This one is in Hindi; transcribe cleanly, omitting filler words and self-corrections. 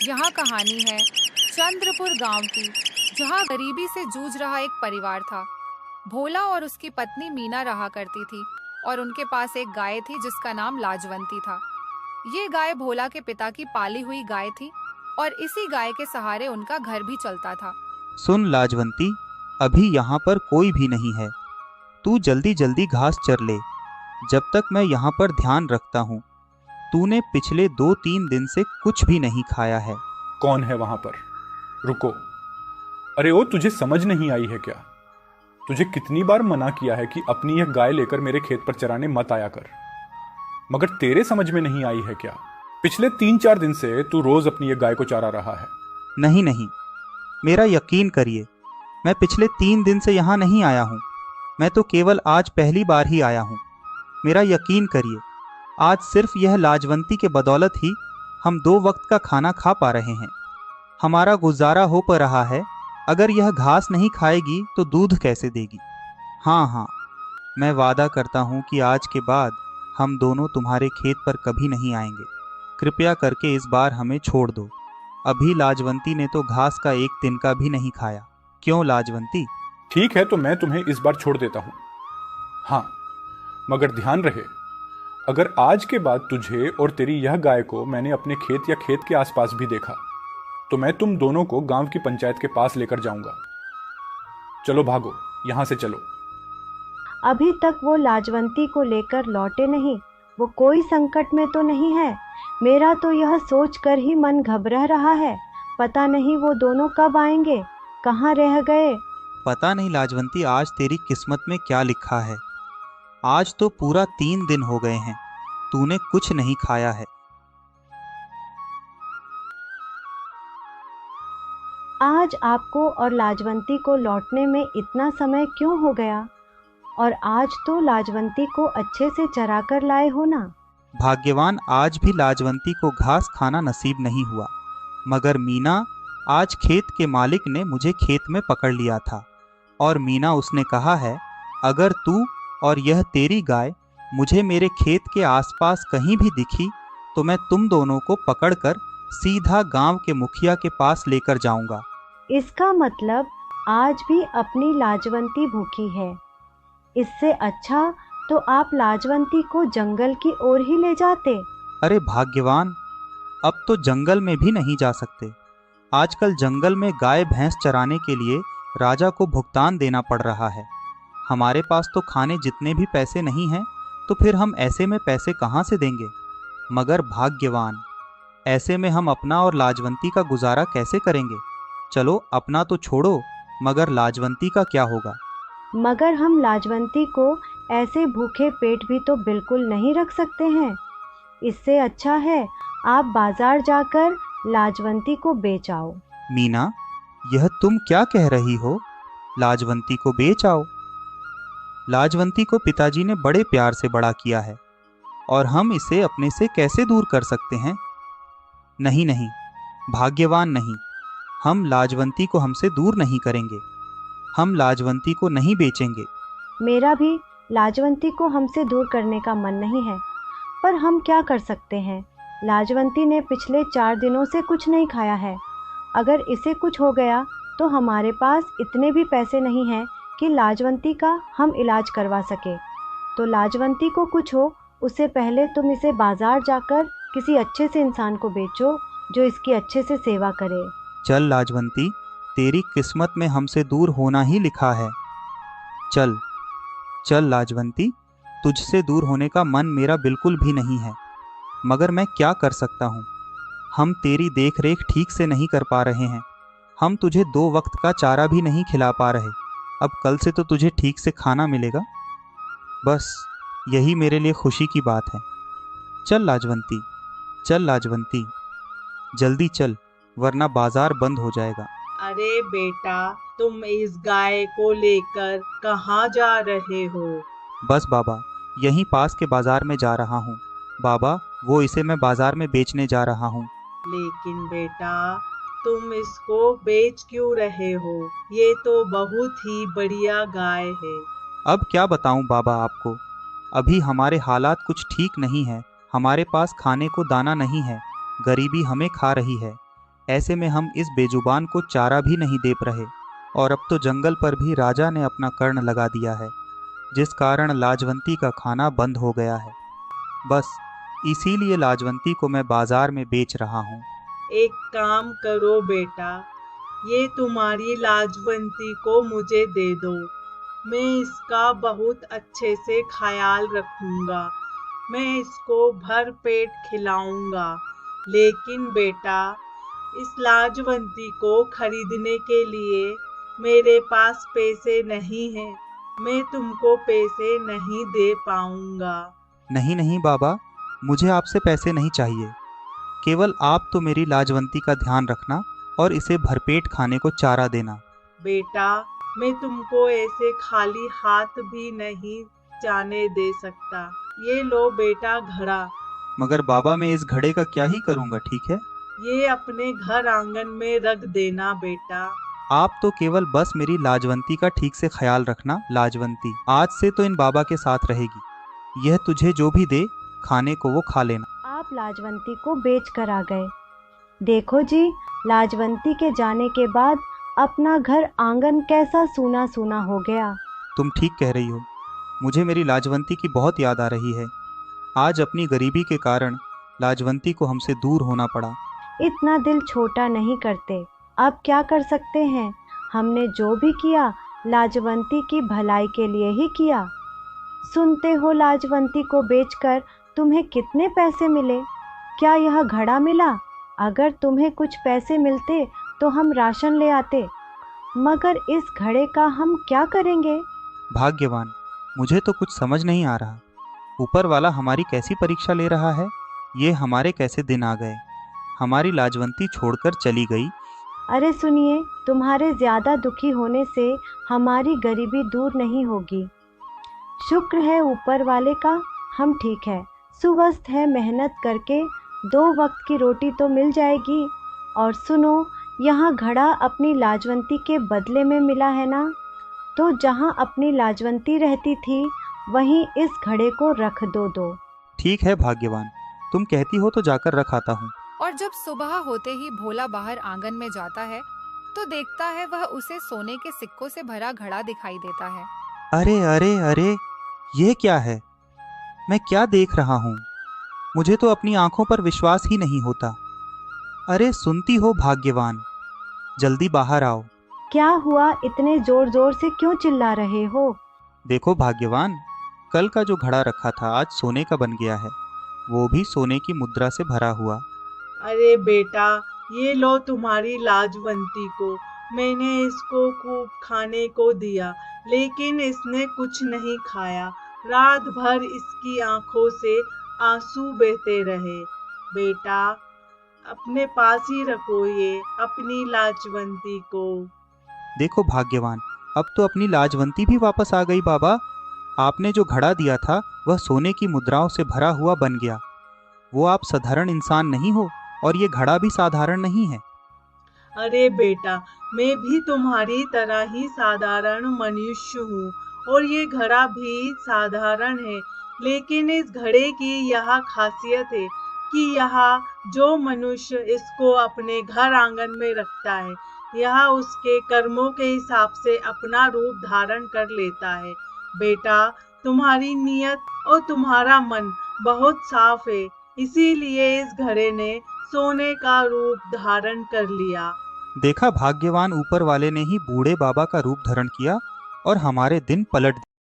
यहाँ कहानी है चंद्रपुर गांव की, जहाँ गरीबी से जूझ रहा एक परिवार था। भोला और उसकी पत्नी मीना रहा करती थी और उनके पास एक गाय थी जिसका नाम लाजवंती था। ये गाय भोला के पिता की पाली हुई गाय थी और इसी गाय के सहारे उनका घर भी चलता था। सुन लाजवंती, अभी यहाँ पर कोई भी नहीं है। तू जल्दी जल्दी घास चर ले, जब तक मैं यहाँ पर ध्यान रखता हूँ। तूने पिछले 2-3 दिन से कुछ भी नहीं खाया है। कौन है वहां पर? रुको। अरे ओ, तुझे समझ नहीं आई है क्या? तुझे कितनी बार मना किया है कि अपनी यह गाय लेकर मेरे खेत पर चराने मत आया कर, मगर तेरे समझ में नहीं आई है क्या? पिछले 3-4 दिन से तू रोज अपनी यह गाय को चारा रहा है। नहीं नहीं, मेरा यकीन करिए, मैं पिछले 3 दिन से यहाँ नहीं आया हूँ। मैं तो केवल आज पहली बार ही आया हूँ। मेरा यकीन करिए, आज सिर्फ यह लाजवंती के बदौलत ही हम 2 वक्त का खाना खा पा रहे हैं। हमारा गुजारा हो पा रहा है। अगर यह घास नहीं खाएगी तो दूध कैसे देगी? हाँ हाँ, मैं वादा करता हूँ कि आज के बाद हम दोनों तुम्हारे खेत पर कभी नहीं आएंगे। कृपया करके इस बार हमें छोड़ दो। अभी लाजवंती ने तो घास का एक तिनका भी नहीं खाया। क्यों लाजवंती? ठीक है, तो मैं तुम्हें इस बार छोड़ देता हूं। हाँ, मगर ध्यान रहे, अगर आज के बाद तुझे और तेरी यह गाय को मैंने अपने खेत या खेत के आसपास भी देखा तो मैं तुम दोनों को गांव की पंचायत के पास लेकर जाऊंगा। चलो भागो, यहां से चलो। अभी तक वो लाजवंती को लेकर लौटे नहीं। वो कोई संकट में तो नहीं है? मेरा तो यह सोचकर ही मन घबरा रहा है। पता नहीं वो दोनों कब आएंगे, कहाँ रह गए। पता नहीं लाजवंती, आज तेरी किस्मत में क्या लिखा है। आज तो पूरा 3 दिन हो गए हैं, तूने कुछ नहीं खाया है। आज आपको और लाजवंती को लौटने में इतना समय क्यों हो गया? और आज तो लाजवंती को अच्छे से चरा कर लाए हो ना? भाग्यवान, आज भी लाजवंती को घास खाना नसीब नहीं हुआ, मगर मीना, आज खेत के मालिक ने मुझे खेत में पकड़ लिया था और मीना उसने कहा है, अगर तू और यह तेरी गाय मुझे मेरे खेत के आसपास कहीं भी दिखी तो मैं तुम दोनों को पकड़कर सीधा गांव के मुखिया के पास लेकर जाऊंगा। इसका मतलब आज भी अपनी लाजवंती भूखी है। इससे अच्छा तो आप लाजवंती को जंगल की ओर ही ले जाते। अरे भाग्यवान, अब तो जंगल में भी नहीं जा सकते। आजकल जंगल में गाय भैंस चराने के लिए राजा को भुगतान देना पड़ रहा है। हमारे पास तो खाने जितने भी पैसे नहीं हैं, तो फिर हम ऐसे में पैसे कहाँ से देंगे? मगर भाग्यवान, ऐसे में हम अपना और लाजवंती का गुजारा कैसे करेंगे? चलो, अपना तो छोड़ो, मगर लाजवंती का क्या होगा? मगर हम लाजवंती को ऐसे भूखे पेट भी तो बिल्कुल नहीं रख सकते हैं। इससे अच्छा है आप बाजार जाकर लाजवंती को बेच आओ। मीना, यह तुम क्या कह रही हो? लाजवंती को बेच आओ? लाजवंती को पिताजी ने बड़े प्यार से बड़ा किया है और हम इसे अपने से कैसे दूर कर सकते हैं? नहीं नहीं, भाग्यवान नहीं, हम लाजवंती को हमसे दूर नहीं करेंगे। हम लाजवंती को नहीं बेचेंगे। मेरा भी लाजवंती को हमसे दूर करने का मन नहीं है, पर हम क्या कर सकते हैं? लाजवंती ने पिछले 4 दिनों से कुछ नहीं खाया है। अगर इसे कुछ हो गया तो हमारे पास इतने भी पैसे नहीं हैं कि लाजवंती का हम इलाज करवा सके। तो लाजवंती को कुछ हो उससे पहले तुम इसे बाजार जाकर किसी अच्छे से इंसान को बेचो जो इसकी अच्छे से सेवा करे। चल लाजवंती, तेरी किस्मत में हमसे दूर होना ही लिखा है। चल चल लाजवंती, तुझसे दूर होने का मन मेरा बिल्कुल भी नहीं है, मगर मैं क्या कर सकता हूँ? हम तेरी देख रेख ठीक से नहीं कर पा रहे हैं। हम तुझे 2 वक्त का चारा भी नहीं खिला पा रहे। अब कल से तो तुझे ठीक से खाना मिलेगा। बस यही मेरे लिए खुशी की बात है। चल लाजवंती, चल लाजवंती, जल्दी चल, वरना बाजार बंद हो जाएगा। अरे बेटा, तुम इस गाय को लेकर कहाँ जा रहे हो? बस बाबा, यहीं पास के बाजार में जा रहा हूँ। बाबा, वो इसे मैं बाजार में बेचने जा रहा हूँ। लेकिन बेटा, तुम इसको बेच क्यों रहे हो? ये तो बहुत ही बढ़िया गाय है। अब क्या बताऊं बाबा आपको, अभी हमारे हालात कुछ ठीक नहीं है। हमारे पास खाने को दाना नहीं है, गरीबी हमें खा रही है। ऐसे में हम इस बेजुबान को चारा भी नहीं दे रहे, और अब तो जंगल पर भी राजा ने अपना कर्ण लगा दिया है, जिस कारण लाजवंती का खाना बंद हो गया है। बस इसीलिए लाजवंती को मैं बाजार में बेच रहा हूँ। एक काम करो बेटा, ये तुम्हारी लाजवंती को मुझे दे दो। मैं इसका बहुत अच्छे से ख्याल रखूंगा। मैं इसको भर पेट खिलाऊंगा। लेकिन बेटा, इस लाजवंती को खरीदने के लिए मेरे पास पैसे नहीं हैं। मैं तुमको पैसे नहीं दे पाऊंगा। नहीं नहीं बाबा, मुझे आपसे पैसे नहीं चाहिए। केवल आप तो मेरी लाजवंती का ध्यान रखना और इसे भरपेट खाने को चारा देना। बेटा, मैं तुमको ऐसे खाली हाथ भी नहीं जाने दे सकता। ये लो बेटा घड़ा। मगर बाबा, मैं इस घड़े का क्या ही करूँगा, ठीक है? ये अपने घर आंगन में रख देना बेटा। आप तो केवल बस मेरी लाजवंती का ठीक से ख्याल रखना। लाजवंती आज से तो इन बाबा के साथ रहेगी। यह तुझे जो भी दे खाने को वो खा लेना। आप लाजवंती को बेच कर आ गए। देखो जी, लाजवंती के जाने के बाद अपना घर आंगन कैसा सूना सूना हो गया। तुम ठीक कह रही हो, मुझे मेरी लाजवंती की बहुत याद आ रही है। आज अपनी गरीबी के कारण लाजवंती को हमसे दूर होना पड़ा। इतना दिल छोटा नहीं करते। अब क्या कर सकते हैं? हमने जो भी किया लाजवंती की भलाई के लिए ही किया। सुनते हो लाजवंती को बेचकर तुम्हें कितने पैसे मिले? क्या यह घड़ा मिला? अगर तुम्हें कुछ पैसे मिलते तो हम राशन ले आते, मगर इस घड़े का हम क्या करेंगे? भाग्यवान, मुझे तो कुछ समझ नहीं आ रहा। ऊपर वाला हमारी कैसी परीक्षा ले रहा है? ये हमारे कैसे दिन आ गए? हमारी लाजवंती छोड़कर चली गई। अरे सुनिए, तुम्हारे ज़्यादा दुखी होने से हमारी गरीबी दूर नहीं होगी। शुक्र है ऊपर वाले का, हम ठीक है, सुवस्थ है। मेहनत करके 2 वक्त की रोटी तो मिल जाएगी। और सुनो, यहाँ घड़ा अपनी लाजवंती के बदले में मिला है ना, तो जहाँ अपनी लाजवंती रहती थी वहीं इस घड़े को रख दो। ठीक है भाग्यवान, तुम कहती हो तो जाकर रखाता हूँ। और जब सुबह होते ही भोला बाहर आंगन में जाता है तो देखता है वह उसे सोने के सिक्कों से भरा घड़ा दिखाई देता है। अरे अरे अरे, ये क्या है? मैं क्या देख रहा हूँ? मुझे तो अपनी आंखों पर विश्वास ही नहीं होता। अरे सुनती हो भाग्यवान, जल्दी बाहर आओ। क्या हुआ? इतने जोर जोर से क्यों चिल्ला रहे हो? देखो भाग्यवान, कल का जो घड़ा रखा था आज सोने का बन गया है, वो भी सोने की मुद्रा से भरा हुआ। अरे बेटा, ये लो तुम्हारी लाजवंती को। मैंने इसको खूब खाने को दिया, लेकिन इसने कुछ नहीं खाया। रात भर इसकी आंखों से आंसू बहते रहे। बेटा, अपने पास ही रखो ये अपनी लाजवंती को। देखो भाग्यवान, अब तो अपनी लाजवंती भी वापस आ गई। बाबा, आपने जो घड़ा दिया था वह सोने की मुद्राओं से भरा हुआ बन गया। वो आप साधारण इंसान नहीं हो और ये घड़ा भी साधारण नहीं है। अरे बेटा, मैं भी तुम्हारी तरह ही साधारण मनुष्य हूँ और ये घड़ा भी साधारण है। लेकिन इस घड़े की यह खासियत है कि यहाँ जो मनुष्य इसको अपने घर आंगन में रखता है, यह उसके कर्मों के हिसाब से अपना रूप धारण कर लेता है। बेटा, तुम्हारी नीयत और तुम्हारा मन बहुत साफ है, इसीलिए इस घड़े ने सोने का रूप धारण कर लिया। देखा भाग्यवान, ऊपर वाले ने ही बूढ़े बाबा का रूप धारण किया और हमारे दिन पलट दिए।